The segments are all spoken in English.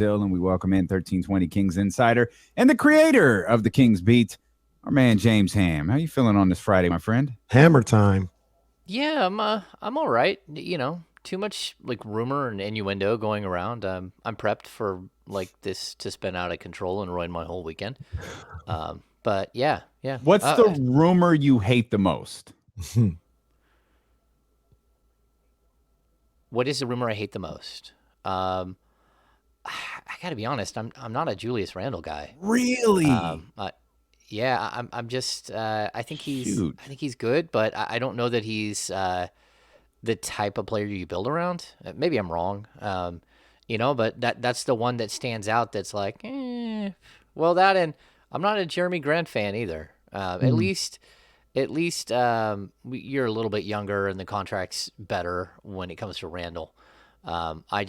Brazil, and we welcome in 1320 Kings Insider and the creator of the Kings Beat, our man James Ham. How you feeling on this Friday, my friend? Hammer time. Yeah, I'm all right. Too much like rumor and innuendo going around. I'm prepped for like this to spin out of control and ruin my whole weekend. But yeah. What's the rumor you hate the most? What is the rumor I hate the most? I gotta be honest. I'm not a Julius Randle guy. Really? Yeah, I'm just. I think Shoot. he's good, but I don't know that he's the type of player you build around. Maybe I'm wrong. But that's the one that stands out. That's like, well, that, and I'm not a Jeremy Grant fan either. At least you're a little bit younger and the contract's better when it comes to Randall. I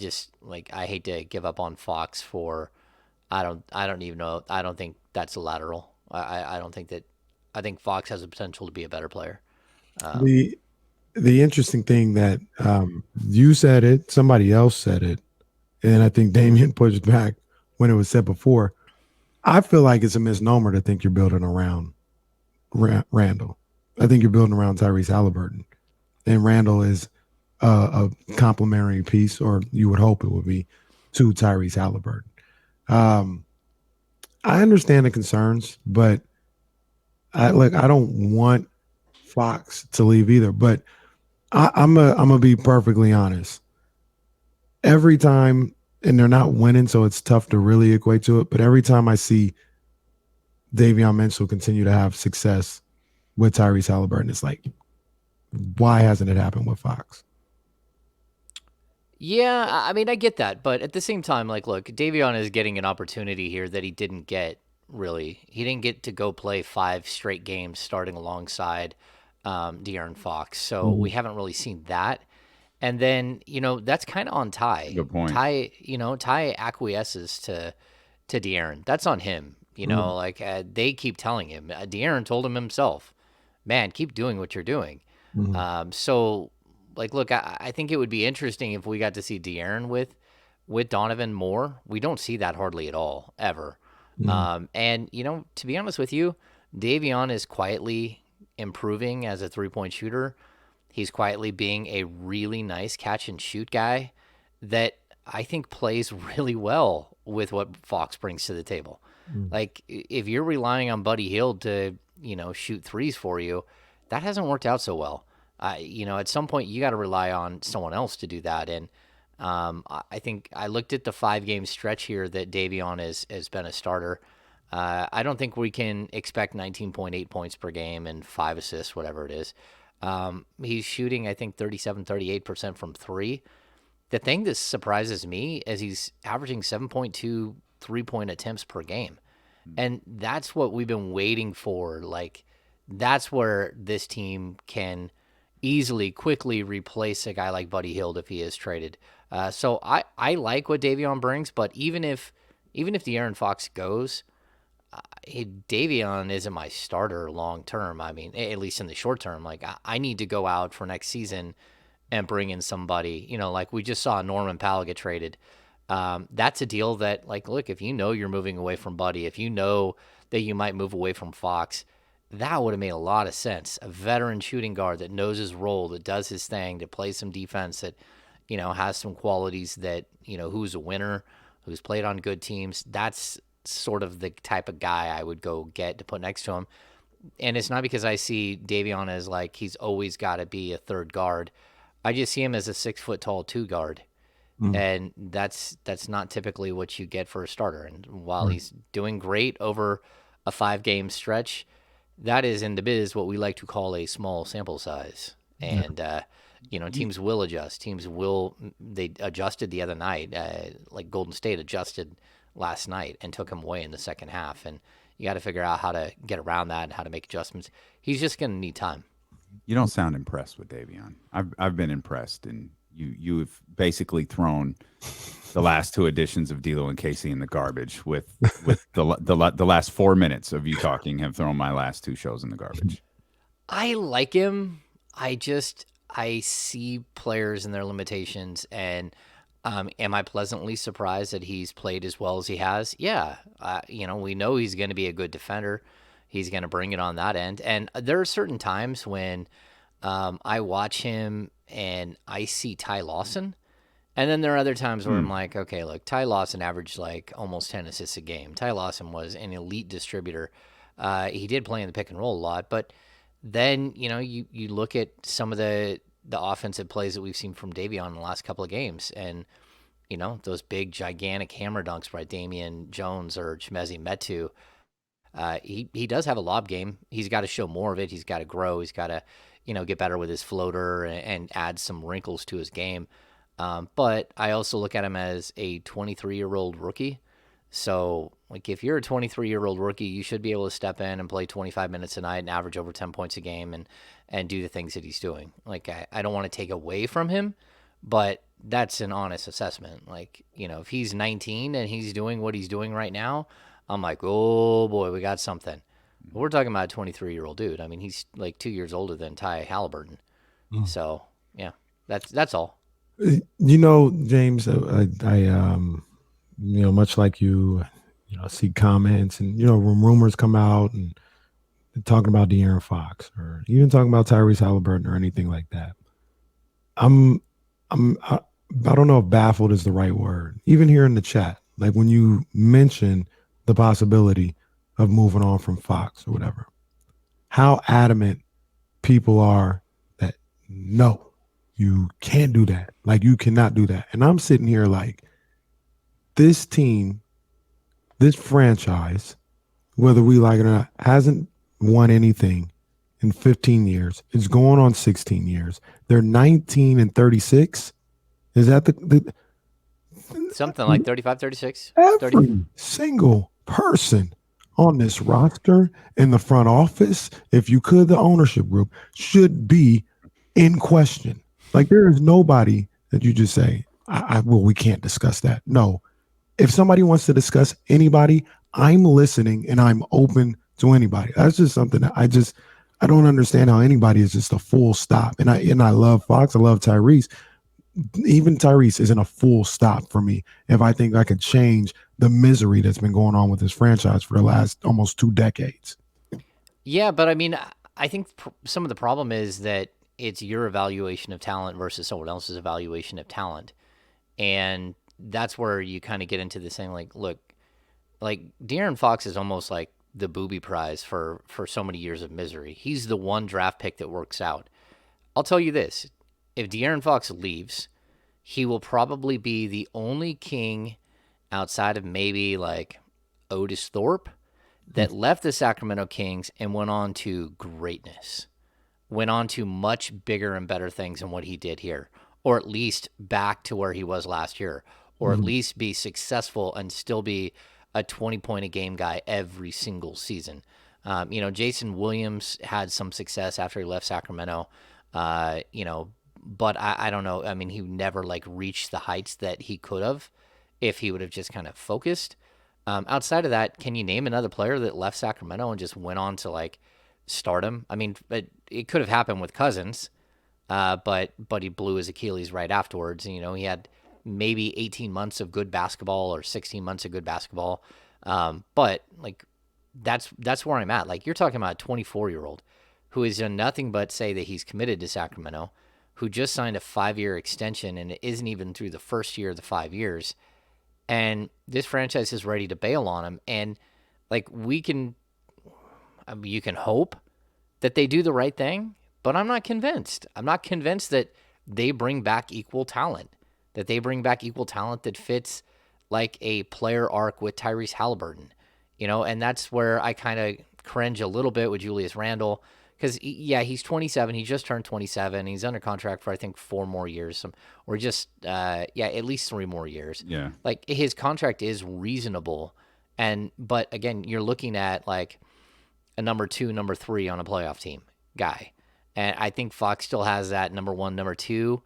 hate to give up on Fox for. I don't even know. I don't think that's a lateral. I don't think that. I think Fox has the potential to be a better player. The interesting thing that you said it, somebody else said it, and I think Davion pushed back when it was said before. I feel like it's a misnomer to think you're building around Randall. I think you're building around Tyrese Halliburton, and Randall is a complementary piece, or you would hope it would be, to Tyrese Halliburton. I understand the concerns, but I don't want Fox to leave either. But I'm gonna be perfectly honest. Every time, and they're not winning, so it's tough to really equate to it. But every time I see Davion Mitchell continue to have success with Tyrese Halliburton, it's like, why hasn't it happened with Fox? Yeah, I mean, I get that, but at the same time, like, look, Davion is getting an opportunity here that he didn't get. Really, he didn't get to go play 5 straight games starting alongside De'Aaron Fox, so we haven't really seen that. And then that's kind of on Ty. Good point. Ty acquiesces to De'Aaron. That's on him. They keep telling him. De'Aaron told him himself, "Man, keep doing what you're doing." So, look, I think it would be interesting if we got to see De'Aaron with Donovan more. We don't see that hardly at all, ever. And to be honest with you, Davion is quietly improving as a 3-point shooter. He's quietly being a really nice catch and shoot guy that I think plays really well with what Fox brings to the table. Like, if you're relying on Buddy Hield to, shoot threes for you, that hasn't worked out so well. At some point you got to rely on someone else to do that. And I think I looked at the 5-game stretch here that Davion has been a starter. I don't think we can expect 19.8 points per game and 5 assists, whatever it is. He's shooting, I think, 38% from 3. The thing that surprises me is he's averaging 7.2 3-point attempts per game. And that's what we've been waiting for. Like, that's where this team can easily, quickly replace a guy like Buddy Hield if he is traded. So I like what Davion brings, but even if De'Aaron Fox goes, Davion isn't my starter long term. I mean, at least in the short term. Like, I need to go out for next season and bring in somebody. Like we just saw Norman Powell get traded. That's a deal that, like, look, if you're moving away from Buddy, if you know that you might move away from Fox, that would have made a lot of sense. A veteran shooting guard that knows his role, that does his thing, that plays some defense, that has some qualities, that who's a winner, who's played on good teams. That's sort of the type of guy I would go get to put next to him. And it's not because I see Davion as like he's always got to be a third guard. I just see him as a 6-foot-tall 2 guard. And that's not typically what you get for a starter. And while he's doing great over a 5-game stretch, that is in the biz what we like to call a small sample size. And teams will adjust. They adjusted the other night. Like Golden State adjusted last night and took him away in the second half. And you got to figure out how to get around that and how to make adjustments. He's just going to need time. You don't sound impressed with Davion. I've been impressed, and you've basically thrown the last 2 editions of D'Lo and Casey in the garbage with the last 4 minutes of you talking have thrown my last 2 shows in the garbage. I like him. I see players and their limitations, and Am I pleasantly surprised that he's played as well as he has? Yeah. We know he's going to be a good defender. He's going to bring it on that end. And there are certain times when I watch him and I see Ty Lawson. And then there are other times where I'm like, okay, look, Ty Lawson averaged like almost 10 assists a game. Ty Lawson was an elite distributor. He did play in the pick and roll a lot, but then, you look at some of the offensive plays that we've seen from Davion in the last couple of games, and those big gigantic hammer dunks by Damian Jones or Chimezi Metu. He does have a lob game. He's got to show more of it. He's got to grow. He's got to get better with his floater and add some wrinkles to his game. But I also look at him as a 23-year-old rookie. So, like, if you're a 23-year-old rookie, you should be able to step in and play 25 minutes a night and average over 10 points a game and do the things that he's doing. Like, I don't want to take away from him, but that's an honest assessment. Like, if he's 19 and he's doing what he's doing right now, I'm like, oh boy, we got something. But we're talking about a 23-year-old dude. I mean, he's like 2 years older than Ty Halliburton. So, yeah, that's all. James, I much like you, see comments and, when rumors come out and talking about De'Aaron Fox or even talking about Tyrese Halliburton or anything like that. I don't know if baffled is the right word. Even here in the chat, like when you mention the possibility of moving on from Fox or whatever, how adamant people are that no, you can't do that. Like, you cannot do that. And I'm sitting here like, this team, this franchise, whether we like it or not, hasn't won anything in 15 years. It's going on 16 years. They're 19 and 36. Is that the something like 35, 36? every 30. single person on this roster in the front office, if you could, the ownership group, should be in question. Like, there is nobody that you just say, well, we can't discuss that. No. If somebody wants to discuss anybody, I'm listening and I'm open to anybody. That's just something that I don't understand how anybody is just a full stop. And I love Fox. I love Tyrese. Even Tyrese isn't a full stop for me if I think I could change the misery that's been going on with this franchise for the last almost 2 decades. Yeah, but I mean, I think some of the problem is that it's your evaluation of talent versus someone else's evaluation of talent. And that's where you kind of get into this thing like, look, like De'Aaron Fox is almost like the booby prize for so many years of misery. He's the one draft pick that works out. I'll tell you this. If De'Aaron Fox leaves, he will probably be the only King outside of maybe like Otis Thorpe that left the Sacramento Kings and went on to greatness, went on to much bigger and better things than what he did here, or at least back to where he was last year, or at least be successful and still be a 20-point-a-game guy every single season. Jason Williams had some success after he left Sacramento, but I don't know. I mean, he never like reached the heights that he could have if he would have just kind of focused. Outside of that, can you name another player that left Sacramento and just went on to like stardom? I mean, it could have happened with Cousins, but he blew his Achilles right afterwards. He had maybe 18 months of good basketball or 16 months of good basketball. But like, that's where I'm at. Like, you're talking about a 24-year-old who has done nothing but say that he's committed to Sacramento, who just signed a 5-year extension and it isn't even through the first year of the 5 years. And this franchise is ready to bail on him. And like, you can hope that they do the right thing, but I'm not convinced. I'm not convinced that they bring back equal talent, that fits like a player arc with Tyrese Halliburton, and that's where I kind of cringe a little bit with Julius Randle. Because, yeah, he's 27. He just turned 27. He's under contract for, I think, 4 more years. At least 3 more years. Yeah. Like, his contract is reasonable. But, again, you're looking at, like, a number 2, number 3 on a playoff team guy. And I think Fox still has that number 1, number 2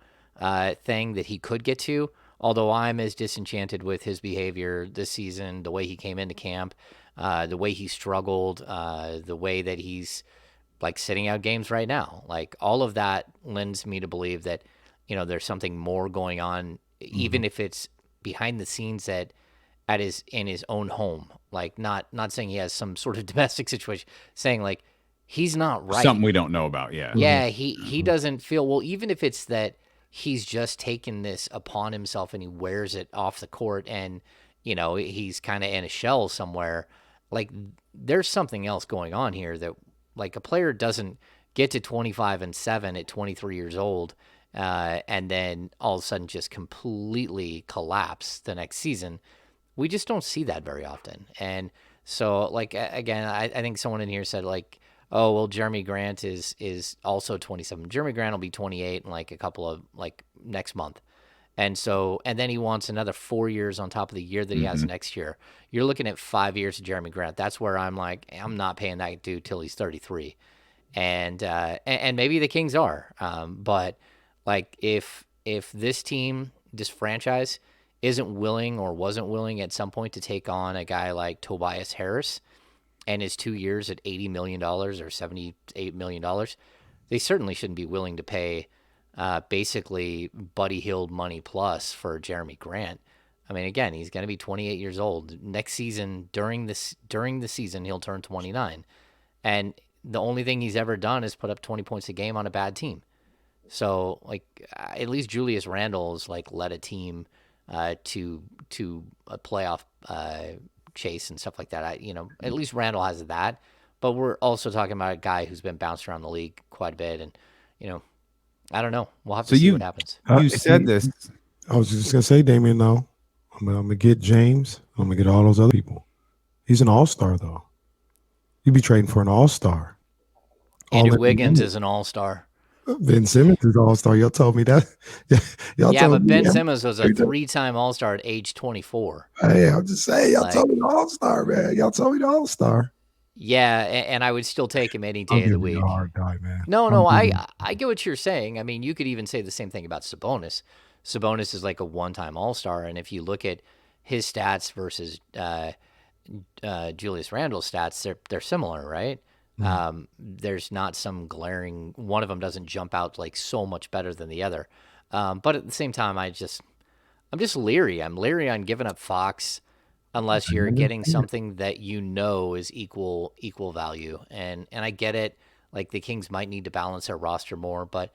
thing that he could get to. Although I'm as disenchanted with his behavior this season, the way he came into camp, the way he struggled, the way that he's like sitting out games right now. Like, all of that lends me to believe that, there's something more going on even if it's behind the scenes at in his own home. Like not saying he has some sort of domestic situation, saying like he's not right. Something we don't know about. Yeah. Yeah, he doesn't feel well, even if it's that he's just taken this upon himself and he wears it off the court and he's kind of in a shell somewhere. Like there's something else going on here that like a player doesn't get to 25-7 at 23 years old and then all of a sudden just completely collapse the next season. We just don't see that very often. And so like again, I think someone in here said like, oh, well, Jeremy Grant is also 27. Jeremy Grant will be 28 in like a couple of like next month. And then he wants another 4 years on top of the year that he has next year. You're looking at 5 years of Jeremy Grant. That's where I'm like, I'm not paying that dude till he's 33. And maybe the Kings are. But like if this team, this franchise isn't willing or wasn't willing at some point to take on a guy like Tobias Harris, and his 2 years at $80 million or $78 million, they certainly shouldn't be willing to pay basically Buddy Hield money plus for Jeremy Grant. I mean, again, he's going to be 28 years old. Next season, during the season, he'll turn 29. And the only thing he's ever done is put up 20 points a game on a bad team. So, like, at least Julius Randle's, like, led a team to a playoff chase and stuff like that. At least Randle has that, but we're also talking about a guy who's been bounced around the league quite a bit, and I don't know. We'll have to see what happens. You said this. I was just gonna say, Damian. Though I'm gonna get James. I'm gonna get all those other people. He's an all-star, though. You'd be trading for an all-star. Andrew Wiggins is an all-star. Ben Simmons is all-star. Y'all told me that. But Ben Simmons was a 3-time all-star at age 24. Hey, I'm just saying, y'all told me the all-star, man. Y'all told me the all-star. Yeah, and I would still take him any day of the week. Hard guy, man. No, I get what you're saying. I mean, you could even say the same thing about Sabonis. Sabonis is like a one-time all-star, and if you look at his stats versus Julius Randle's stats, they're similar, right? There's not some glaring, one of them doesn't jump out like so much better than the other. But at the same time, I'm just leery. I'm leery on giving up Fox unless you're getting something that is equal value. And I get it. Like the Kings might need to balance their roster more, but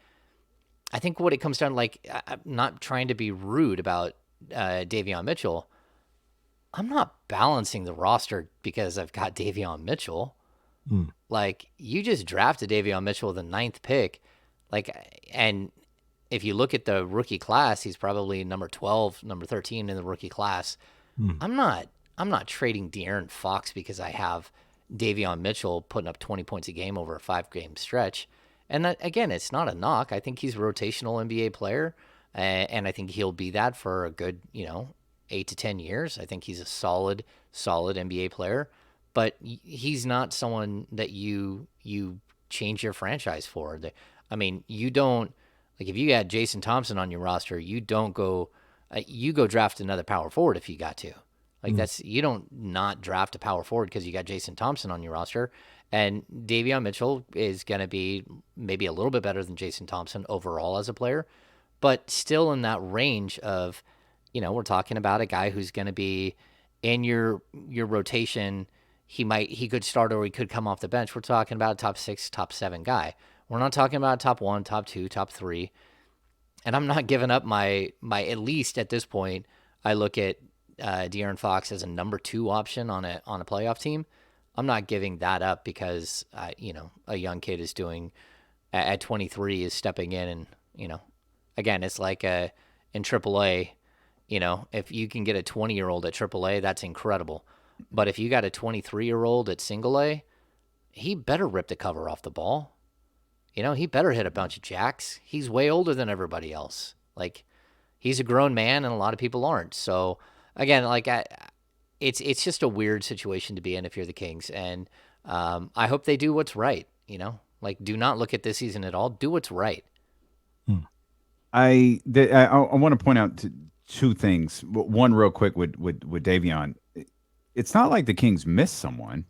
I think what it comes down, like, I'm not trying to be rude about Davion Mitchell. I'm not balancing the roster because I've got Davion Mitchell. Like, you just drafted Davion Mitchell with the 9th pick. Like, and if you look at the rookie class, he's probably number 12, number 13 in the rookie class. I'm not trading De'Aaron Fox because I have Davion Mitchell putting up 20 points a game over a 5-game stretch. And that, again, it's not a knock. I think he's a rotational NBA player, and I think he'll be that for a good, 8 to 10 years. I think he's a solid NBA player. But he's not someone that you change your franchise for. I mean, you don't, like, if you had Jason Thompson on your roster, you don't go, you go draft another power forward if you got to. Like, you don't not draft a power forward because you got Jason Thompson on your roster. And Davion Mitchell is going to be maybe a little bit better than Jason Thompson overall as a player, but still in that range of, we're talking about a guy who's going to be in your rotation. He could start or he could come off the bench. We're talking about a top 6, top 7 guy. We're not talking about a top 1, top 2, top 3. And I'm not giving up my at least at this point, I look at De'Aaron Fox as a number 2 option on a playoff team. I'm not giving that up because a young kid is doing at 23 is stepping in and again, it's like in AAA, if you can get a 20-year-old at AAA, that's incredible. But if you got a 23-year-old at single A, he better rip the cover off the ball. He better hit a bunch of jacks. He's way older than everybody else. Like, he's a grown man, and a lot of people aren't. So, again, like, it's just a weird situation to be in if you're the Kings. And I hope they do what's right, Like, do not look at this season at all. Do what's right. I want to point out two things. One real quick with Davion. It's not like the Kings missed someone,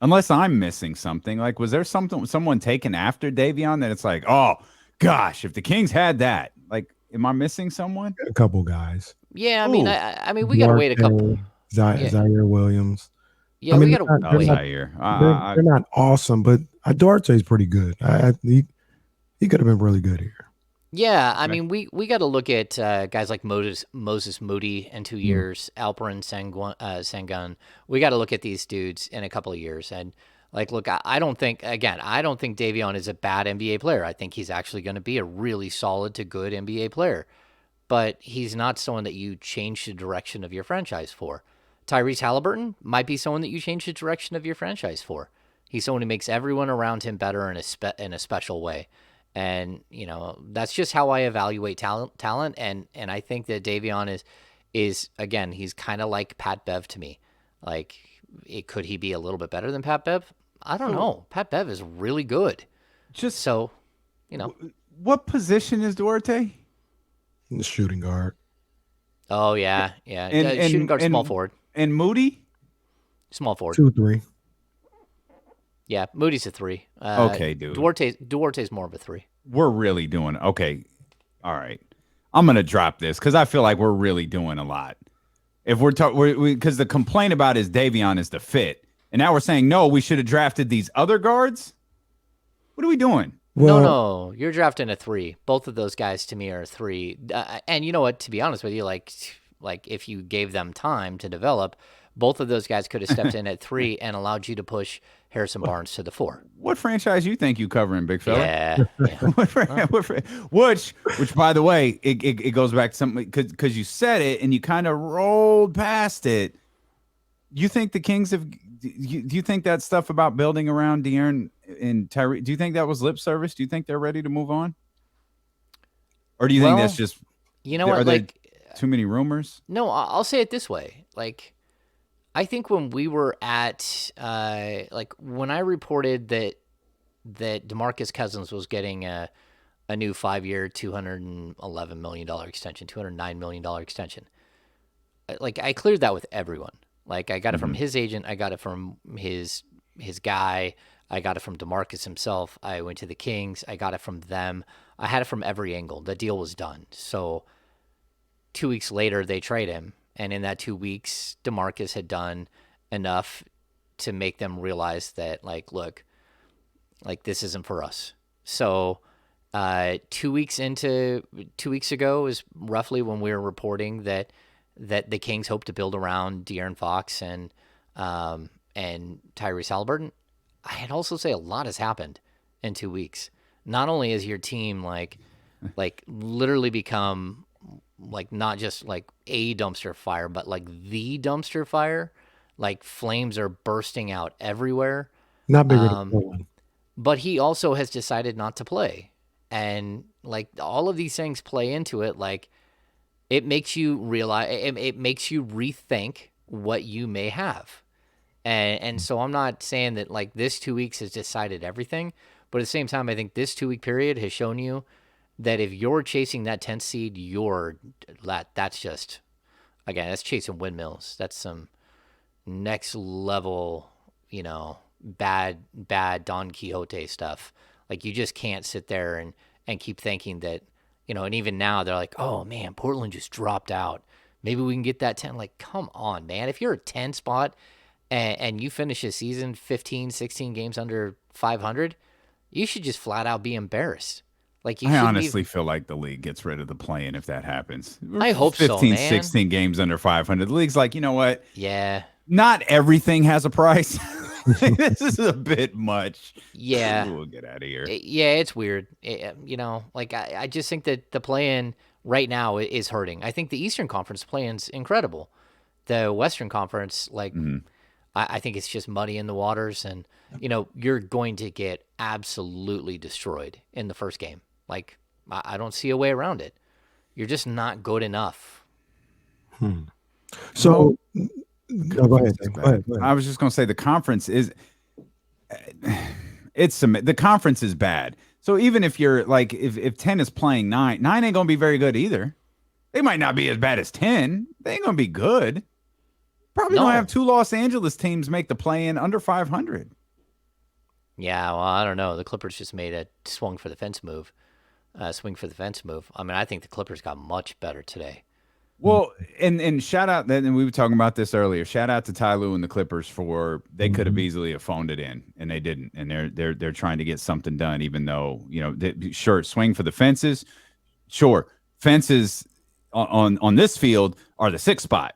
unless I'm missing something. Like, was there someone taken after Davion that it's like, oh gosh, if the Kings had that, like, Am I missing someone? A couple guys. Yeah, Ooh. I mean, we gotta wait a couple. Yeah, Zaire Williams. yeah, I we mean, gotta Oh, wait. Zaire. they're not awesome, but Duarte's pretty good. He could have been really good here. Yeah, I mean, we got to look at guys like Moses Moody in 2 years, Alperen Sengun. We got to look at these dudes in a couple of years. And, like, look, I don't think Davion is a bad NBA player. I think he's actually going to be a really solid to good NBA player. But he's not someone that you change the direction of your franchise for. Tyrese Halliburton might be someone that you change the direction of your franchise for. He's someone who makes everyone around him better in a special way. And, that's just how I evaluate talent. And I think that Davion is again, he's kind of like Pat Bev to me. Like, could he be a little bit better than Pat Bev? I don't know. Pat Bev is really good. Just So, what position is Duarte? The shooting guard. Oh, yeah. Shooting guard, small forward. And Moody? Small forward. 2-3. Yeah, Moody's a 3. Okay, dude. Duarte's more of a 3. We're really doing okay. All right, I'm gonna drop this because I feel like we're really doing a lot. If we're talking, because the complaint about his Davion is the fit, and now we're saying no, we should have drafted these other guards. What are we doing? Well, No, you're drafting a 3. Both of those guys to me are a 3. And you know what? To be honest with you, like if you gave them time to develop, both of those guys could have stepped in at 3 and allowed you to push Harrison Barnes to the 4. What franchise you think you covering, big fella? Yeah. Which, by the way, it goes back to something because you said it and you kind of rolled past it. You think the Kings have? Do you think that stuff about building around De'Aaron and Tyree? Do you think that was lip service? Do you think they're ready to move on, or do you think that's just? You know what? Like, too many rumors. No, I'll say it this way. Like, I think when we were at when I reported that DeMarcus Cousins was getting a new 5-year, $211 million extension, $209 million extension, like, I cleared that with everyone. Like, I got it from his agent, I got it from his guy, I got it from DeMarcus himself. I went to the Kings, I got it from them. I had it from every angle. The deal was done. So 2 weeks later, they trade him. And in that 2 weeks, DeMarcus had done enough to make them realize that, like, look, like, this isn't for us. So 2 weeks ago is roughly when we were reporting that the Kings hope to build around De'Aaron Fox and Tyrese Halliburton. I'd also say a lot has happened in 2 weeks. Not only has your team like literally become like not just like a dumpster fire, but like the dumpster fire. Like, flames are bursting out everywhere. Not bigger than one. But he also has decided not to play. And like, all of these things play into it. Like, it makes you realize, it makes you rethink what you may have. And so I'm not saying that like this 2 weeks has decided everything, but at the same time, I think this 2 week period has shown you that if you're chasing that 10th seed, that's just, again, that's chasing windmills. That's some next level, bad Don Quixote stuff. Like, you just can't sit there and keep thinking that, and even now they're like, oh man, Portland just dropped out. Maybe we can get that 10. Like, come on, man. If you're a 10 spot and you finish a season 15, 16 games under 500, you should just flat out be embarrassed. Like, I honestly feel like the league gets rid of the play-in if that happens. I hope 15, so, man. 16 games under 500. The league's like, you know what? Yeah. Not everything has a price. This is a bit much. Yeah. We'll get out of here. Yeah, it's weird. Like, I just think that the play-in right now is hurting. I think the Eastern Conference play-in's incredible. The Western Conference, like, I think it's just muddy in the waters, and, you're going to get absolutely destroyed in the first game. Like, I don't see a way around it. You're just not good enough. So, go ahead. I was just going to say the conference is the conference is bad. So even if you're like, if 10 is playing 9 ain't going to be very good either. They might not be as bad as 10. They ain't going to be good. Probably don't have 2 Los Angeles teams make the play-in under 500. Yeah, well, I don't know. The Clippers just made a swung for the fence move. swing for the fence move. I mean, I think the Clippers got much better today. Well, and shout out that, and we were talking about this earlier. Shout out to Ty Lue and the Clippers for they could have easily have phoned it in, and they didn't. And they're trying to get something done, even though sure, swing for the fences, sure, fences on this field are the 6th spot.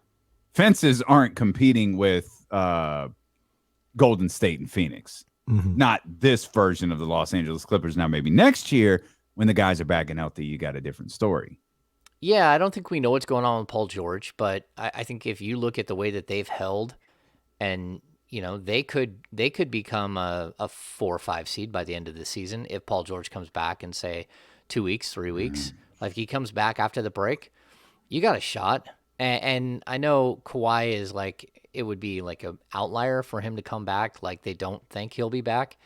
Fences aren't competing with Golden State and Phoenix. Not this version of the Los Angeles Clippers. Now, maybe next year when the guys are back and healthy, you got a different story. Yeah, I don't think we know what's going on with Paul George, but I think if you look at the way that they've held, and they could become a 4 or 5 seed by the end of the season if Paul George comes back in, say, 2 weeks, 3 weeks. Like, he comes back after the break, you got a shot. And I know Kawhi is like, it would be like an outlier for him to come back. Like, they don't think he'll be back,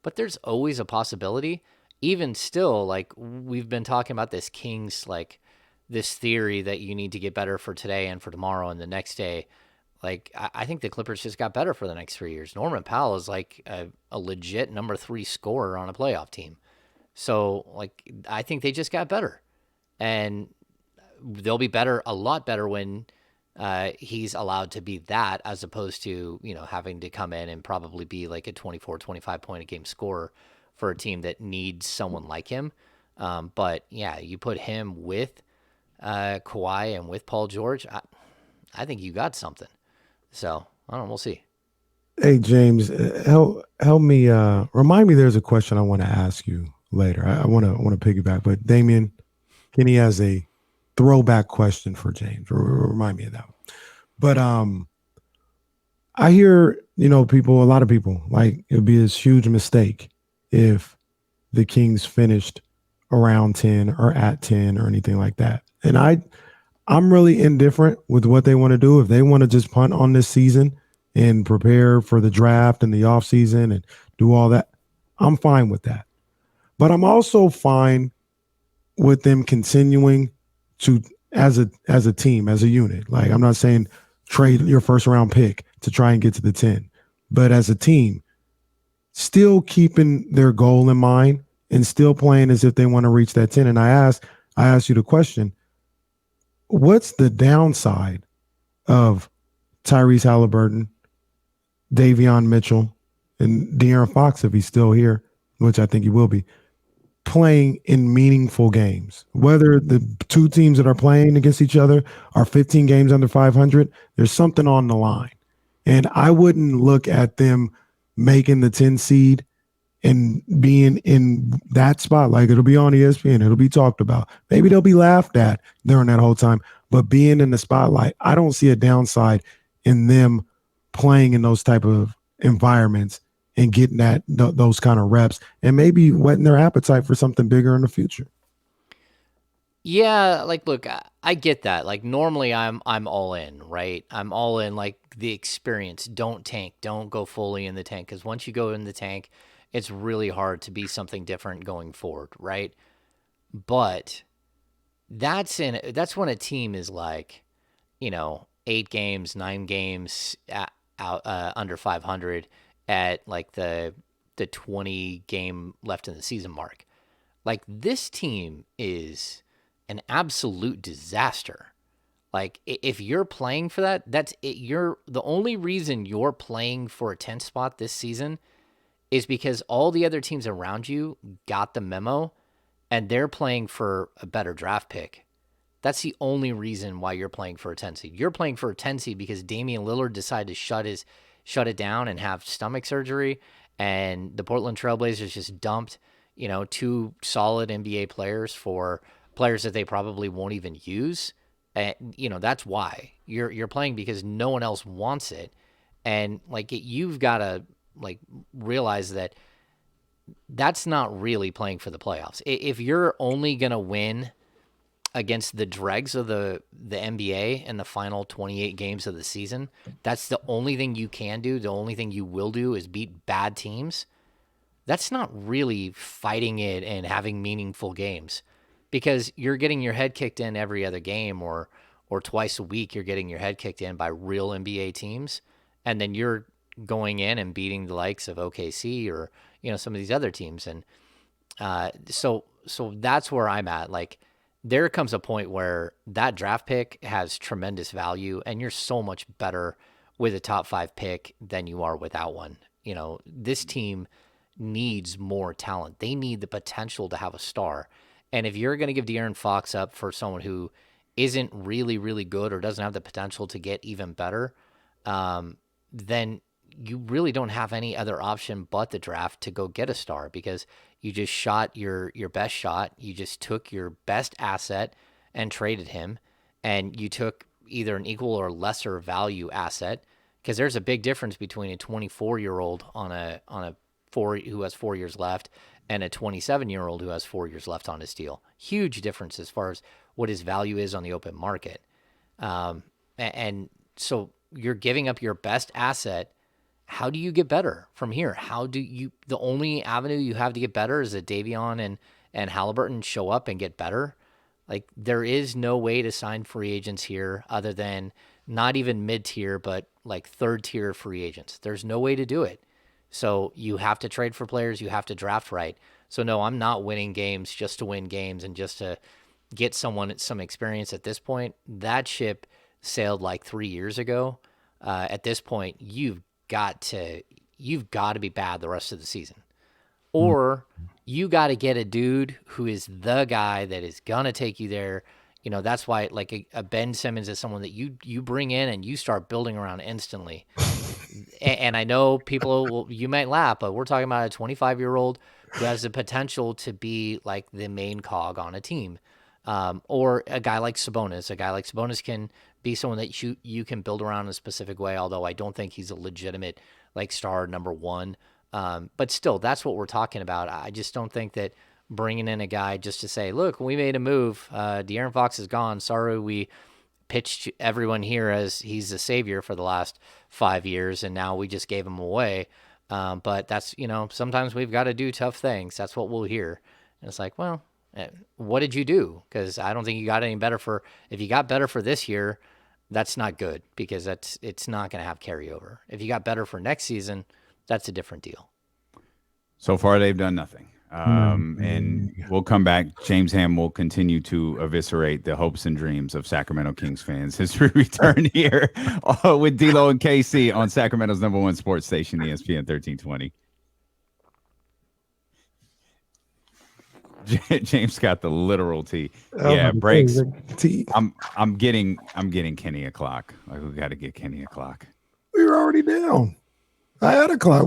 but there's always a possibility. Even still, like, we've been talking about this Kings, like, this theory that you need to get better for today and for tomorrow and the next day. Like, I think the Clippers just got better for the next 3 years. Norman Powell is like a legit number 3 scorer on a playoff team. So, like, I think they just got better. And they'll be better, a lot better, when he's allowed to be that, as opposed to, having to come in and probably be like a 24, 25 point a game scorer for a team that needs someone like him. But yeah, you put him with Kawhi and with Paul George, I think you got something. So I don't know. We'll see. Hey James, help me. Remind me. There's a question I want to ask you later. I want to piggyback, but Damian, Kenny has a throwback question for James. Remind me of that. But I hear a lot of people like it would be this huge mistake if the Kings finished around 10 or at 10 or anything like that. And I'm really indifferent with what they want to do. If they want to just punt on this season and prepare for the draft and the offseason and do all that, I'm fine with that. But I'm also fine with them continuing to, as a team, as a unit. Like, I'm not saying trade your first round pick to try and get to the 10, but as a team, still keeping their goal in mind and still playing as if they want to reach that 10. And I asked you the question, what's the downside of Tyrese Halliburton, Davion Mitchell, and De'Aaron Fox, if he's still here, which I think he will be, playing in meaningful games? Whether the two teams that are playing against each other are 15 games under 500, there's something on the line. And I wouldn't look at them making the 10 seed and being in that spot. Like, it'll be on ESPN, it'll be talked about. Maybe they'll be laughed at during that whole time. But being in the spotlight, I don't see a downside in them playing in those type of environments and getting those kind of reps and maybe whetting their appetite for something bigger in the future. Yeah, like, look, I get that. Like, normally I'm all in, right? I'm all in, like, the experience. Don't tank. Don't go fully in the tank, because once you go in the tank, it's really hard to be something different going forward, right? But that's when a team is like, 8 games, 9 games out under 500 at like the 20 game left in the season mark. Like, this team is an absolute disaster. Like, if you're playing for that, that's it. The only reason you're playing for a 10th spot this season is because all the other teams around you got the memo and they're playing for a better draft pick. That's the only reason why you're playing for a 10 seed. You're playing for a 10 seed because Damian Lillard decided to shut it down and have stomach surgery, and the Portland Trailblazers just dumped, 2 solid NBA players for players that they probably won't even use. And, that's why you're playing, because no one else wants it. And like, you've got to like realize that that's not really playing for the playoffs. If you're only going to win against the dregs of the NBA in the final 28 games of the season, that's the only thing you can do. The only thing you will do is beat bad teams. That's not really fighting it and having meaningful games, because you're getting your head kicked in every other game, or twice a week you're getting your head kicked in by real NBA teams, and then you're going in and beating the likes of OKC or some of these other teams. And so so that's where I'm at. Like, there comes a point where that draft pick has tremendous value, and you're so much better with a top 5 pick than you are without one. This team needs more talent. They need the potential to have a star. And if you're going to give De'Aaron Fox up for someone who isn't really, really good or doesn't have the potential to get even better, then you really don't have any other option but the draft to go get a star, because you just shot your best shot. You just took your best asset and traded him, and you took either an equal or lesser value asset, because there's a big difference between a 24-year-old on a who has 4 years left and a 27-year-old who has 4 years left on his deal. Huge difference as far as what his value is on the open market. And so you're giving up your best asset. How do you get better from here? The only avenue you have to get better is that Davion and Halliburton show up and get better. Like, there is no way to sign free agents here other than not even mid-tier, but like third-tier free agents. There's no way to do it. So you have to trade for players. You have to draft right. So no, I'm not winning games just to win games and just to get someone some experience at this point. That ship sailed like 3 years ago. At this point, you've got to be bad the rest of the season, or you got to get a dude who is the guy that is gonna take you there. That's why, like, a Ben Simmons is someone that you bring in and you start building around instantly. And I know you might laugh, but we're talking about a 25-year-old who has the potential to be like the main cog on a team. Or a guy like Sabonis. A guy like Sabonis can be someone that you can build around in a specific way, although I don't think he's a legitimate like star number one. But still, that's what we're talking about. I just don't think that bringing in a guy just to say, look, we made a move. De'Aaron Fox is gone. Sorry, we pitched everyone here as he's the savior for the last 5 years, and now we just gave him away. But that's, sometimes we've got to do tough things. That's what we'll hear. And it's like, well, what did you do? Because I don't think you got any better if you got better for this year, that's not good, because it's not going to have carryover. If you got better for next season, that's a different deal. So far, they've done nothing. And we'll come back. James Ham will continue to eviscerate the hopes and dreams of Sacramento Kings fans. His return here with D'Lo and KC on Sacramento's #1 sports station, ESPN 1320. James got the literal tea. Yeah, breaks. I'm getting Kenny a clock. Like, we got to get Kenny a clock. We were already down. I had a clock.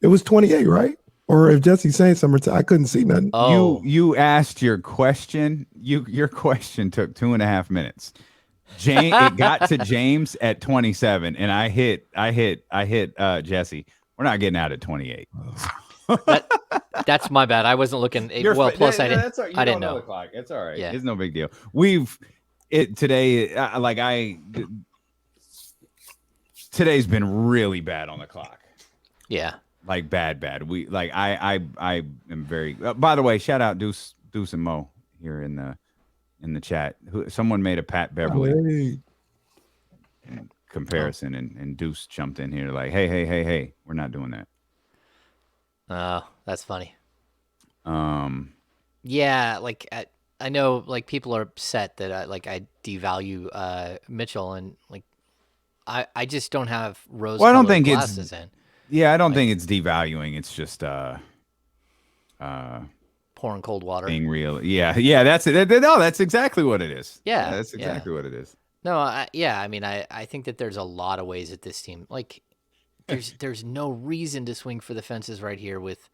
It was 28, right? Or if Jesse's saying something, I couldn't see nothing. Oh. You asked your question. Your question took 2.5 minutes. It got to James at 27, and I hit Jesse. We're not getting out at 28. That's my bad. I wasn't looking. Plus I didn't. I didn't know the clock. It's all right. Yeah. It's no big deal. Today's been really bad on the clock. Yeah. Like bad. I am very. By the way, shout out Deuce and Mo here in the chat. Someone made a Pat Beverly comparison, and Deuce jumped in here like, hey, we're not doing that. Oh, that's funny. Yeah, like I know, like, people are upset that I devalue Mitchell, and like I just don't have rose-colored I don't think glasses in. Yeah, I don't think it's devaluing. It's just pouring cold water. Being real. Yeah, that's it. No, that's exactly what it is. Yeah, that's exactly what it is. No, I think that there's a lot of ways that this team, like, there's no reason to swing for the fences right here with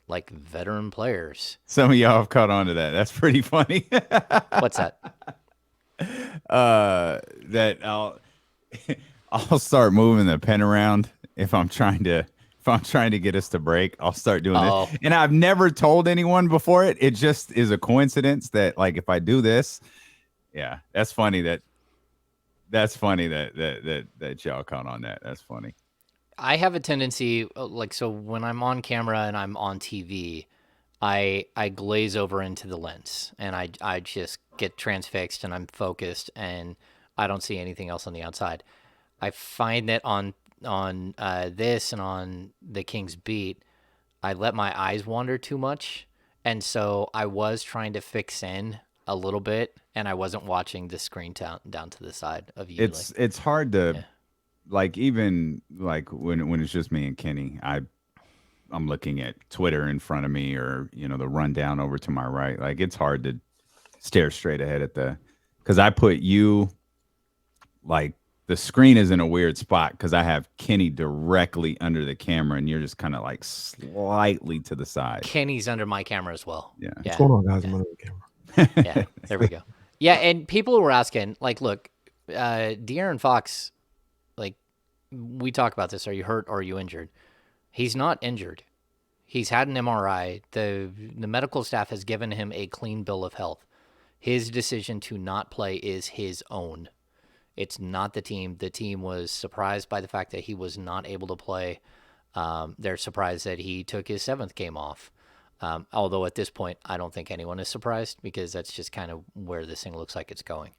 like veteran players. Some of y'all have caught on to that. That's pretty funny. What's that? That I'll start moving the pen around if I'm trying to get us to break. I'll start doing this. And I've never told anyone before it. It just is a coincidence that, like, if I do this, yeah, that's funny that y'all caught on that. That's funny. I have a tendency, like, so when I'm on camera and I'm on TV, I glaze over into the lens, and I just get transfixed, and I'm focused, and I don't see anything else on the outside. I find that on this and on the Kings beat, I let my eyes wander too much, And so I was trying to fix in a little bit, and I wasn't watching the screen down to the side of you. It's hard to Yeah. like, even like when it's just me and Kenny, I'm looking at Twitter in front of me, or the rundown over to my right. Like, it's hard to stare straight ahead at because I put you, like, the screen is in a weird spot because I have Kenny directly under the camera, and you're just kind of like slightly to the side. Kenny's under my camera as well. Yeah. What's going on, guys? I'm under the camera. Yeah, there we go. Yeah, and people were asking, like, look, De'Aaron Fox, like, we talk about this. Are you hurt or are you injured? He's not injured. He's had an MRI. The medical staff has given him a clean bill of health. His decision to not play is his own. It's not the team. The team was surprised by the fact that he was not able to play. They're surprised that he took his 7th game off. Although at this point, I don't think anyone is surprised, because that's just kind of where this thing looks like it's going.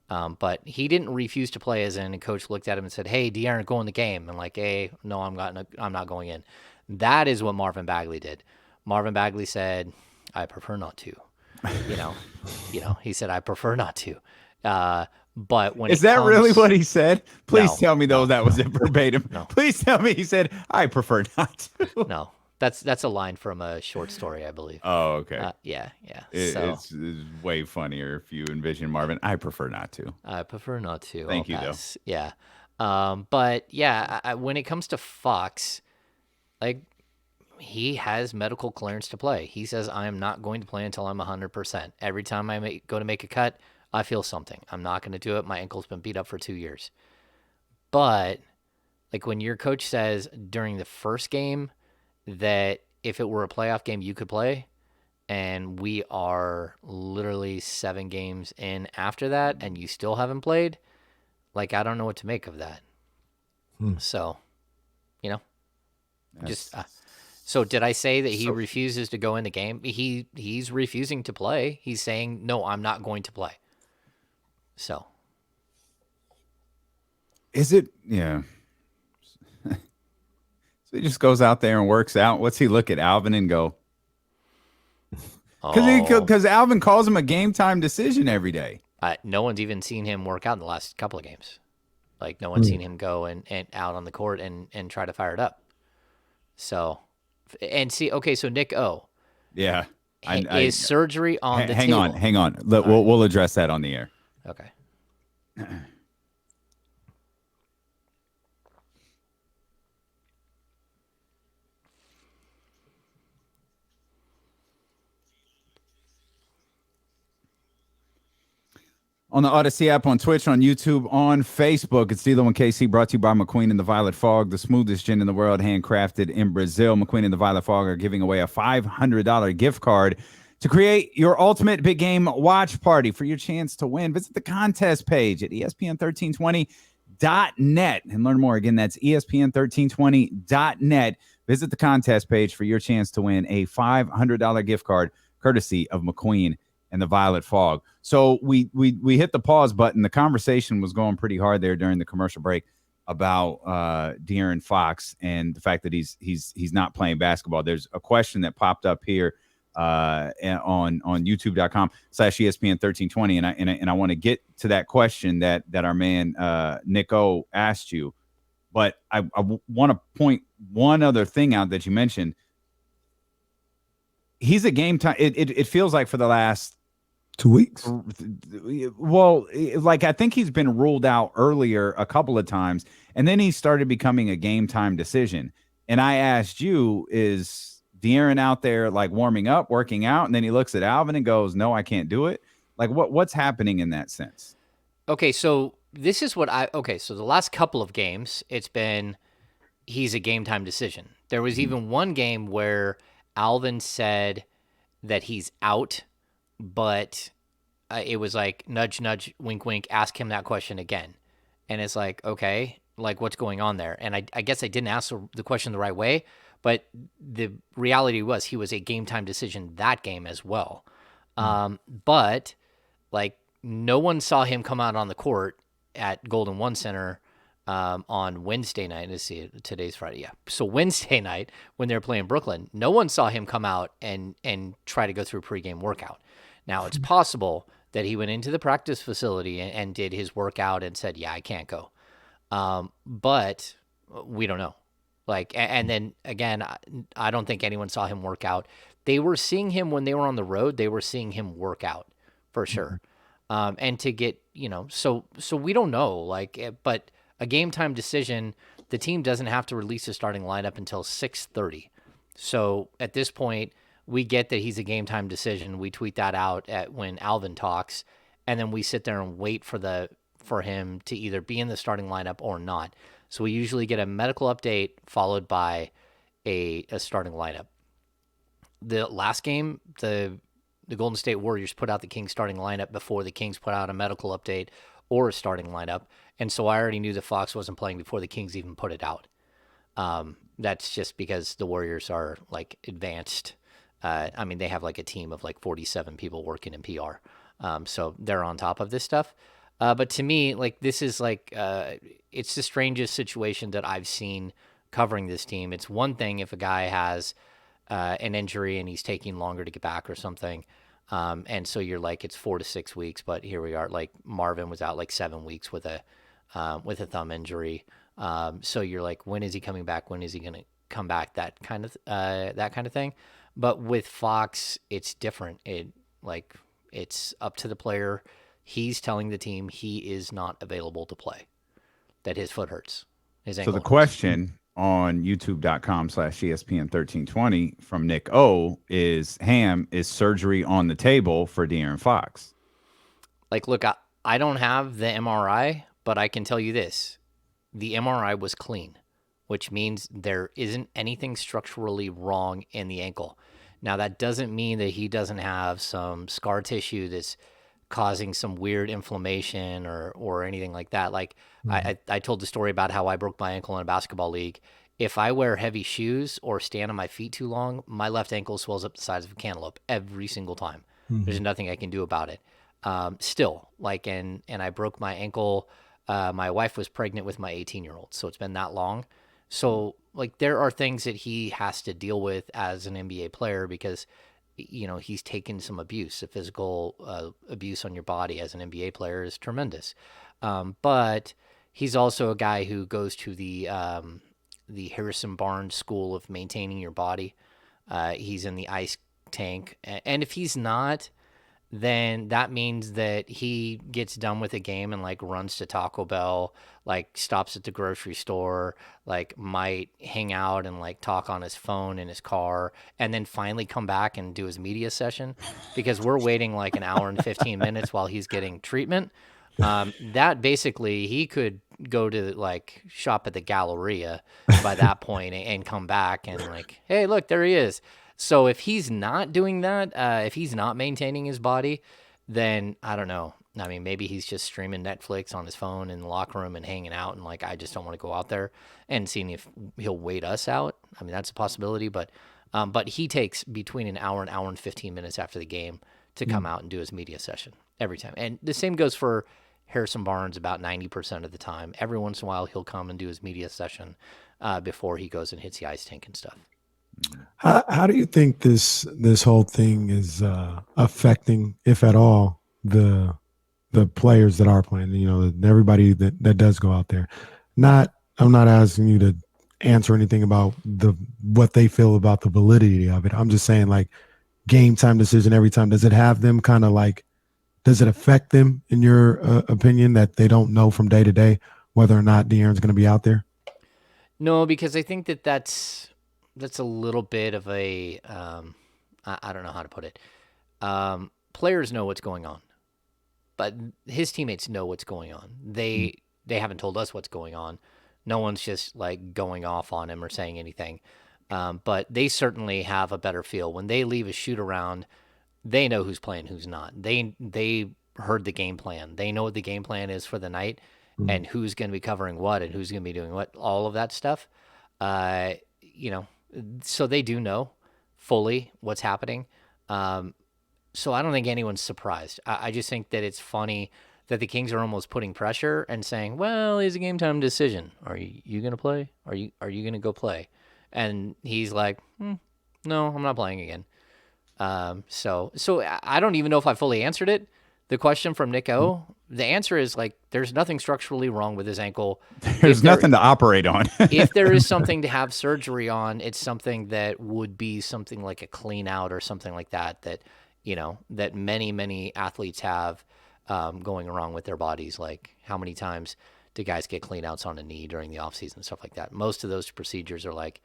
But he didn't refuse to play, as in a coach looked at him and said, "Hey, De'Aaron, go in the game." And like, "Hey, no, I'm not going in." That is what Marvin Bagley did. Marvin Bagley said, "I prefer not to." He said, "I prefer not to." But when is that really what he said? Please No, tell me though that was it verbatim. No. Please tell me he said, "I prefer not to." No, that's a line from a short story, I believe. Oh, okay. Yeah. It's way funnier if you envision Marvin. I prefer not to. I prefer not to. Thank I'll you, pass. Yeah. But yeah, when it comes to Fox, like, he has medical clearance to play. He says, "I am not going to play until I'm 100%. Every time I go to make a cut, I feel something. I'm not going to do it. My ankle's been beat up for 2 years." But like, when your coach says during the first game that if it were a playoff game, you could play, and we are literally 7 games in after that, and you still haven't played, like, I don't know what to make of that. So, just so did I say that he refuses to go in the game? He's refusing to play. He's saying, "No, I'm not going to play." So is it? Yeah. So he just goes out there and works out. What's he look at Alvin and go? Because Alvin calls him a game time decision every day. No one's even seen him work out in the last couple of games. Like, no one's seen him go and out on the court and try to fire it up. So, and see, okay, so Nick O. Yeah. Is surgery on the hang table? Hang on. We'll address that on the air. Okay. On the Odyssey app, on Twitch, on YouTube, on Facebook. It's D'Lo and KC, brought to you by McQueen and the Violet Fog, the smoothest gin in the world, handcrafted in Brazil. McQueen and the Violet Fog are giving away a $500 gift card to create your ultimate big game watch party. For your chance to win, visit the contest page at ESPN1320.net and learn more. Again, that's ESPN1320.net. Visit the contest page for your chance to win a $500 gift card, courtesy of McQueen and the Violet Fog. So we hit the pause button. The conversation was going pretty hard there during the commercial break about De'Aaron Fox and the fact that he's not playing basketball. There's a question that popped up here on youtube.com/ESPN 1320, and I want to get to that question that our man Nick O asked you, but I want to point one other thing out that you mentioned. He's a game time. It feels like for the last 2 weeks. Well, like, I think he's been ruled out earlier a couple of times, and then he started becoming a game time decision. And I asked you, is De'Aaron out there like warming up, working out, and then he looks at Alvin and goes, "No, I can't do it." Like, what's happening in that sense? Okay, so this is what so the last couple of games, it's been he's a game time decision. There was even one game where Alvin said that he's out, but it was like nudge, nudge, wink, wink, ask him that question again. And it's like, okay, like, what's going on there? And I guess I didn't ask the question the right way, but the reality was he was a game time decision that game as well. But like, no one saw him come out on the court at Golden One Center on Wednesday night. Let's see, today's Friday. Yeah. So Wednesday night when they were playing Brooklyn, no one saw him come out and try to go through a pregame workout. Now it's possible that he went into the practice facility and did his workout and said, "Yeah, I can't go." But we don't know. Like, and then again, I don't think anyone saw him work out. They were seeing him when they were on the road. They were seeing him work out for sure. And to get, so we don't know. Like, but a game time decision, the team doesn't have to release a starting lineup until 6:30. So at this point, we get that he's a game time decision. We tweet that out when Alvin talks, and then we sit there and wait for him to either be in the starting lineup or not. So we usually get a medical update followed by a starting lineup. The last game, the Golden State Warriors put out the Kings starting lineup before the Kings put out a medical update or a starting lineup. And so I already knew that Fox wasn't playing before the Kings even put it out. That's just because the Warriors are like advanced. They have like a team of like 47 people working in PR. So they're on top of this stuff. But to me, like, this is like, it's the strangest situation that I've seen covering this team. It's one thing if a guy has an injury and he's taking longer to get back or something. And so you're like, it's 4 to 6 weeks, but here we are. Like Marvin was out like 7 weeks with a thumb injury. So you're like, when is he coming back? When is he going to come back? That kind of thing. But with Fox, it's different. It's up to the player. He's telling the team he is not available to play, that his foot hurts. His ankle So the hurts. question on youtube.com/ESPN1320 from Nick O is, Ham, is surgery on the table for De'Aaron Fox? Like, look, I don't have the MRI, but I can tell you this. The MRI was clean, which means there isn't anything structurally wrong in the ankle. Now, that doesn't mean that he doesn't have some scar tissue that's causing some weird inflammation or anything like that. Like, I told the story about how I broke my ankle in a basketball league. If I wear heavy shoes or stand on my feet too long, my left ankle swells up the size of a cantaloupe every single time. There's nothing I can do about it. Still, like, and I broke my ankle. My wife was pregnant with my 18-year-old, so it's been that long. So, like, there are things that he has to deal with as an NBA player because, he's taken some abuse. The physical abuse on your body as an NBA player is tremendous. But he's also a guy who goes to the Harrison Barnes School of Maintaining Your Body. He's in the ice tank. And if he's not, then that means that he gets done with a game and like runs to Taco Bell, like stops at the grocery store, like might hang out and like talk on his phone in his car, and then finally come back and do his media session because we're waiting like an hour and 15 minutes while he's getting treatment. That basically he could go to like shop at the Galleria by that point and come back and like, hey, look, there he is. So if he's not doing that, if he's not maintaining his body, then I don't know. I mean, maybe he's just streaming Netflix on his phone in the locker room and hanging out, and like, I just don't want to go out there and seeing if he'll wait us out. I mean, that's a possibility, but he takes between an hour and 15 minutes after the game to come out and do his media session every time. And the same goes for Harrison Barnes about 90% of the time. Every once in a while, he'll come and do his media session before he goes and hits the ice tank and stuff. How do you think this whole thing is affecting, if at all, the players that are playing? Everybody that does go out there. I'm not asking you to answer anything about what they feel about the validity of it. I'm just saying, like, game time decision every time. Does it have them kind of like? Does it affect them, in your opinion, that they don't know from day to day whether or not De'Aaron's going to be out there? No, because I think that's a little bit of a I don't know how to put it. Players know what's going on, but his teammates know what's going on. They haven't told us what's going on. No one's just like going off on him or saying anything. But they certainly have a better feel when they leave a shoot around. They know who's playing, who's not. They heard the game plan. They know what the game plan is for the night and who's going to be covering what and who's going to be doing what. All of that stuff. So they do know fully what's happening. So I don't think anyone's surprised. I just think that it's funny that the Kings are almost putting pressure and saying, "Well, it's a game time decision. Are you going to play? Are you going to go play?" And he's like, "No, I'm not playing again." So I don't even know if I fully answered it. The question from Nick O. The answer is like, there's nothing structurally wrong with his ankle. There's nothing to operate on. If there is something to have surgery on, it's something that would be something like a clean out or something like that. That many athletes have going wrong with their bodies. Like, how many times do guys get clean outs on a knee during the offseason and stuff like that? Most of those procedures are like,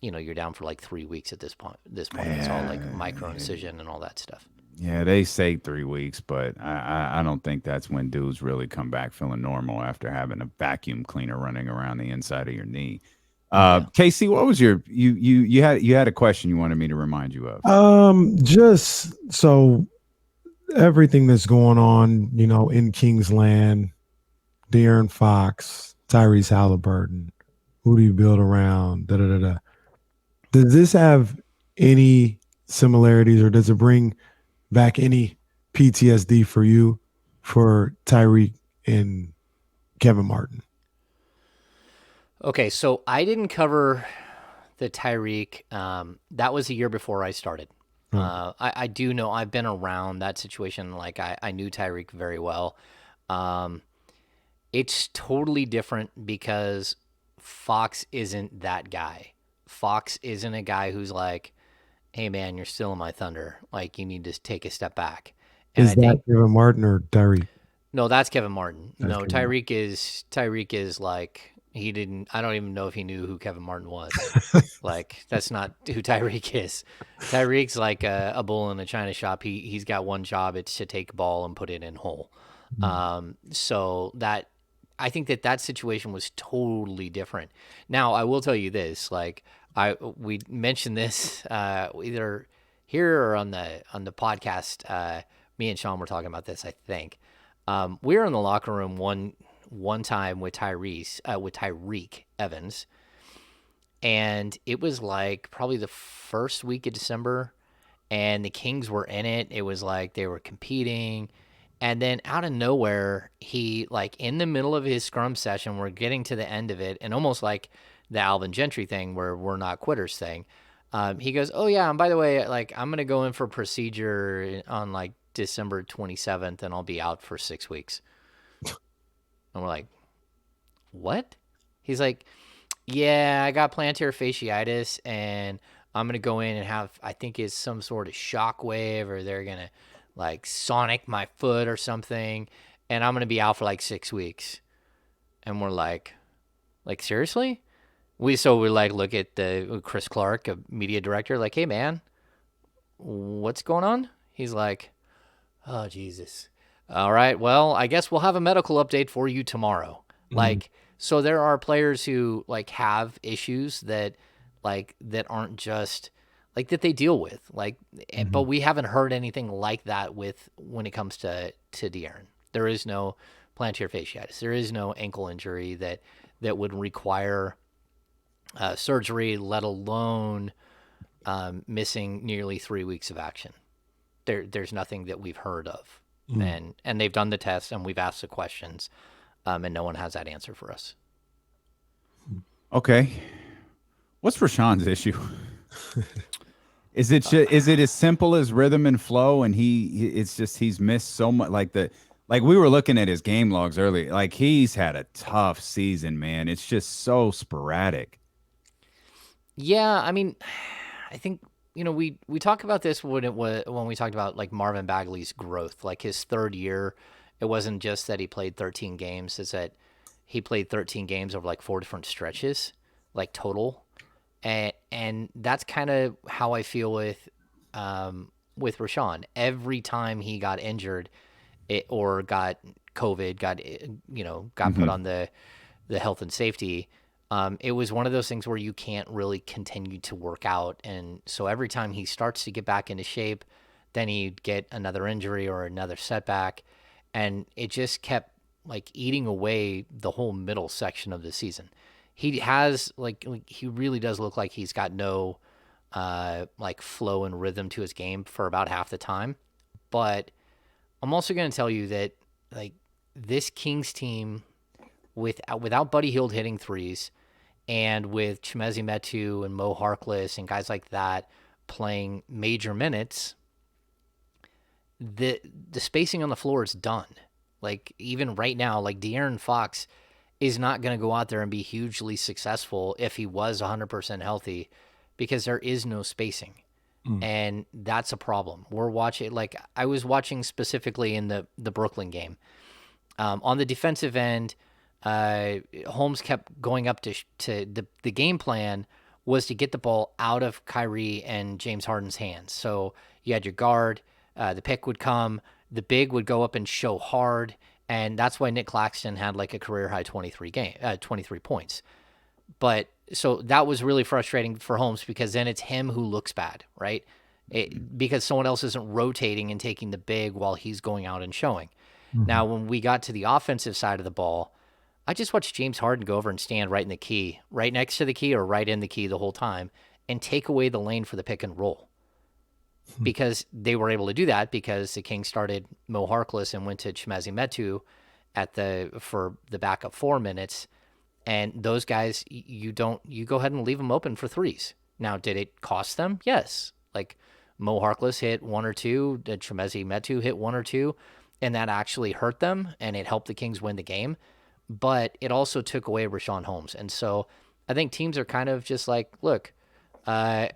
you're down for like 3 weeks at this point. It's all like micro incision and all that stuff. Yeah, they say 3 weeks, but I don't think that's when dudes really come back feeling normal after having a vacuum cleaner running around the inside of your knee. Casey, what was you had a question you wanted me to remind you of? Just so everything that's going on, in Kingsland, De'Aaron Fox, Tyrese Halliburton, who do you build around? Da da da da. Does this have any similarities, or does it bring back any PTSD for you for Tyreek and Kevin Martin? Okay, so I didn't cover the Tyreek. That was a year before I started. I do know I've been around that situation. Like I knew Tyreek very well. It's totally different because Fox isn't that guy. Fox isn't a guy who's like, "Hey man, you're still in my thunder. Like, you need to take a step back." And Is that Kevin Martin or Tyreek? No, that's Kevin Martin. No, Tyreek is like, I don't even know if he knew who Kevin Martin was. Like, that's not who Tyreek is. Tyreek's like a bull in a china shop. He's got one job. It's to take ball and put it in hole. So that, I think that situation was totally different. Now, I will tell you this, like, we mentioned this either here or on the podcast. Me and Sean were talking about this, I think. We were in the locker room one time with Tyreek Evans, and it was like probably the first week of December, and the Kings were in it. It was like they were competing, and then out of nowhere, he, like, in the middle of his scrum session, we're getting to the end of it, and almost like the Alvin Gentry thing where we're not quitters thing. He goes, "Oh yeah, and by the way, like, I'm gonna go in for procedure on like December 27th, and I'll be out for 6 weeks." And we're like, "What?" He's like, "Yeah, I got plantar fasciitis, and I'm gonna go in and have, I think it's some sort of shock wave, or they're gonna like sonic my foot or something, and I'm gonna be out for like 6 weeks." And we're like seriously? We like look at the Chris Clark, a media director, like, "Hey man, what's going on?" He's like, "Oh Jesus. All right, well, I guess we'll have a medical update for you tomorrow." Like, so there are players who like have issues that aren't just like that they deal with, like, but we haven't heard anything like that when it comes to De'Aaron. There is no plantar fasciitis. There is no ankle injury that would require surgery, let alone missing nearly 3 weeks of action. There's nothing that we've heard of, and they've done the tests, and we've asked the questions, and no one has that answer for us. Okay, what's Rashawn's issue? Is it as simple as rhythm and flow, and he's missed so much, like we were looking at his game logs earlier, like he's had a tough season, man. It's just so sporadic. Yeah, I mean, I think, we talk about this when we talked about like Marvin Bagley's growth, like his third year. It wasn't just that he played 13 games; it's that he played 13 games over like 4 different stretches, like total, and that's kind of how I feel with Rashawn. Every time he got injured, or got COVID, got put on the health and safety. It was one of those things where you can't really continue to work out. And so every time he starts to get back into shape, then he'd get another injury or another setback. And it just kept like eating away the whole middle section of the season. He has he really does look like he's got no like flow and rhythm to his game for about half the time. But I'm also going to tell you that like this Kings team without Buddy Hield hitting threes, and with Chimezie Metu and Mo Harkless and guys like that playing major minutes, the spacing on the floor is done. Like, even right now, like, De'Aaron Fox is not going to go out there and be hugely successful if he was 100% healthy, because there is no spacing. And that's a problem. We're watching, like, I was watching specifically in the Brooklyn game. On the defensive end, Holmes kept going up to the game plan was to get the ball out of Kyrie and James Harden's hands. So you had your guard, the pick would come, the big would go up and show hard, and that's why Nick Claxton had like a career high 23 points. But so that was really frustrating for Holmes, because then it's him who looks bad, right? Because someone else isn't rotating and taking the big while he's going out and showing. Now, when we got to the offensive side of the ball, I just watched James Harden go over and stand right in the key, right next to the key or right in the key the whole time, and take away the lane for the pick and roll. Because they were able to do that because the Kings started Mo Harkless and went to Chimezie Metu for the backup 4 minutes. And those guys, you go ahead and leave them open for threes. Now, did it cost them? Yes. Like, Mo Harkless hit 1 or 2, Chimezie Metu hit 1 or 2, and that actually hurt them, and it helped the Kings win the game. But it also took away Richaun Holmes. And so I think teams are kind of just like, look, go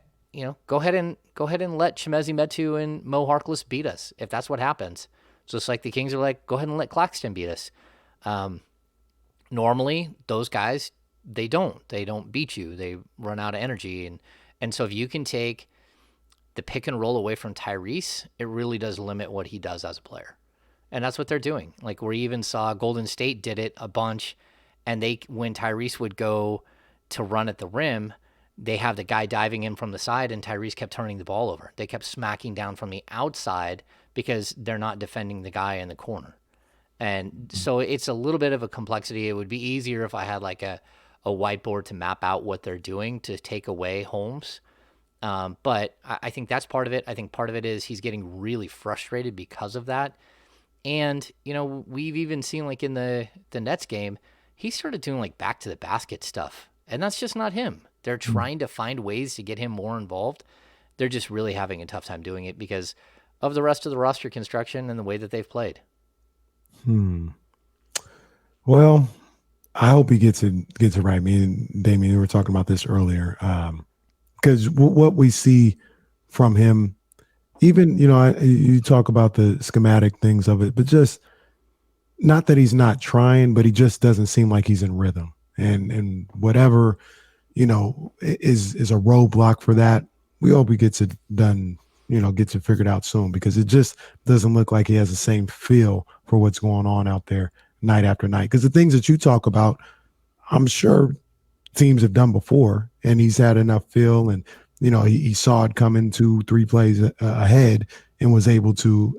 ahead and let Chimezie Metu and Mo Harkless beat us if that's what happens. Just like the Kings are like, go ahead and let Claxton beat us. Normally, those guys, they don't beat you. They run out of energy. And so if you can take the pick and roll away from Tyrese, it really does limit what he does as a player. And that's what they're doing. Like, we even saw Golden State did it a bunch, and when Tyrese would go to run at the rim, they have the guy diving in from the side, and Tyrese kept turning the ball over. They kept smacking down from the outside because they're not defending the guy in the corner. And so it's a little bit of a complexity. It would be easier if I had like a whiteboard to map out what they're doing to take away Holmes. But I think that's part of it. I think part of it is he's getting really frustrated because of that. And, we've even seen like in the Nets game, he started doing like back to the basket stuff. And that's just not him. They're trying to find ways to get him more involved. They're just really having a tough time doing it because of the rest of the roster construction and the way that they've played. Well, I hope he gets it right. Me and Damien were talking about this earlier. Because what we see from him, even, you talk about the schematic things of it, but just not that he's not trying, but he just doesn't seem like he's in rhythm. And whatever, is a roadblock for that, we hope he gets it done, gets it figured out soon, because it just doesn't look like he has the same feel for what's going on out there night after night. Because the things that you talk about, I'm sure teams have done before, and he's had enough feel, and he saw it coming 2-3 plays ahead and was able to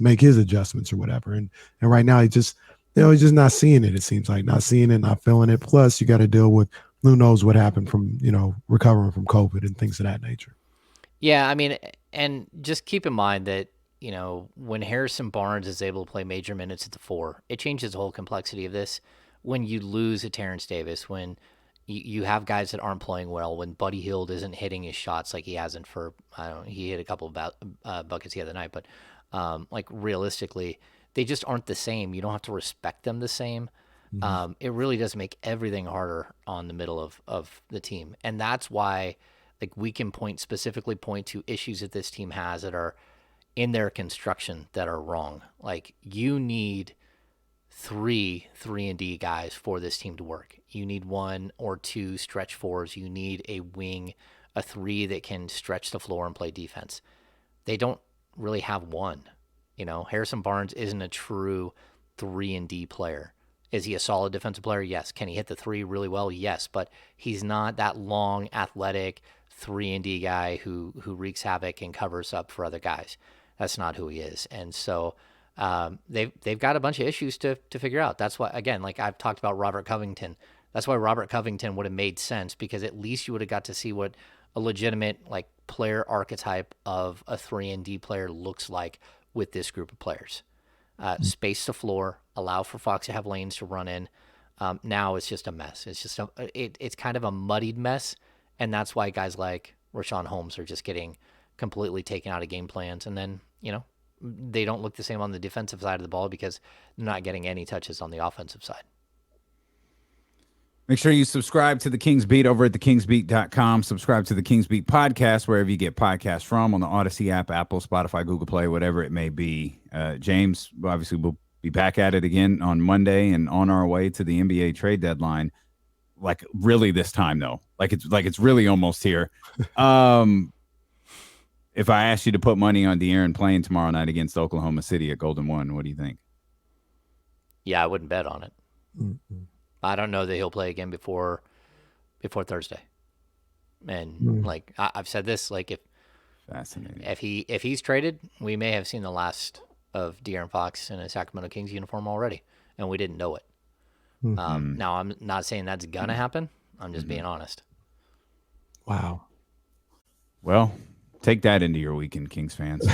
make his adjustments or whatever. And right now he's just not seeing it. It seems like not seeing it, not feeling it. Plus you got to deal with who knows what happened from, recovering from COVID and things of that nature. Yeah. I mean, and just keep in mind that, when Harrison Barnes is able to play major minutes at the 4, it changes the whole complexity of this. When you lose a Terrence Davis, when you have guys that aren't playing well, when Buddy Hield isn't hitting his shots like he hasn't he hit a couple of buckets the other night, but like realistically, they just aren't the same. You don't have to respect them the same. It really does make everything harder on the middle of the team. And that's why, like, we can specifically point to issues that this team has that are in their construction that are wrong. Like, you need 3 3-and-D guys for this team to work. You need 1 or 2 stretch 4s. You need a wing, a 3 that can stretch the floor and play defense. They don't really have one. Harrison Barnes isn't a true 3-and-D player. Is he a solid defensive player? Yes. Can he hit the 3 really well? Yes. But he's not that long, athletic 3-and-D guy who wreaks havoc and covers up for other guys. That's not who he is. And so they've got a bunch of issues to figure out. That's why, again, like I've talked about Robert Covington. That's why Robert Covington would have made sense, because at least you would have got to see what a legitimate like player archetype of a 3-and-D player looks like with this group of players. space the floor, allow for Fox to have lanes to run in. Now it's just a mess. It's just it's kind of a muddied mess, and that's why guys like Rashawn Holmes are just getting completely taken out of game plans, and then they don't look the same on the defensive side of the ball because they're not getting any touches on the offensive side. Make sure you subscribe to the Kings Beat over at thekingsbeat.com. Subscribe to the Kings Beat podcast wherever you get podcasts from, on the Odyssey app, Apple, Spotify, Google Play, whatever it may be. James, obviously, we'll be back at it again on Monday and on our way to the NBA trade deadline. Like really this time though, like it's really almost here. If I asked you to put money on De'Aaron playing tomorrow night against Oklahoma City at Golden One, what do you think? Yeah, I wouldn't bet on it. Mm-mm. I don't know that he'll play again before Thursday. And like I've said this, like Fascinating. if he's traded, we may have seen the last of De'Aaron Fox in a Sacramento Kings uniform already, and we didn't know it. Now I'm not saying that's gonna happen. I'm just being honest. Wow. Well, take that into your weekend, Kings fans.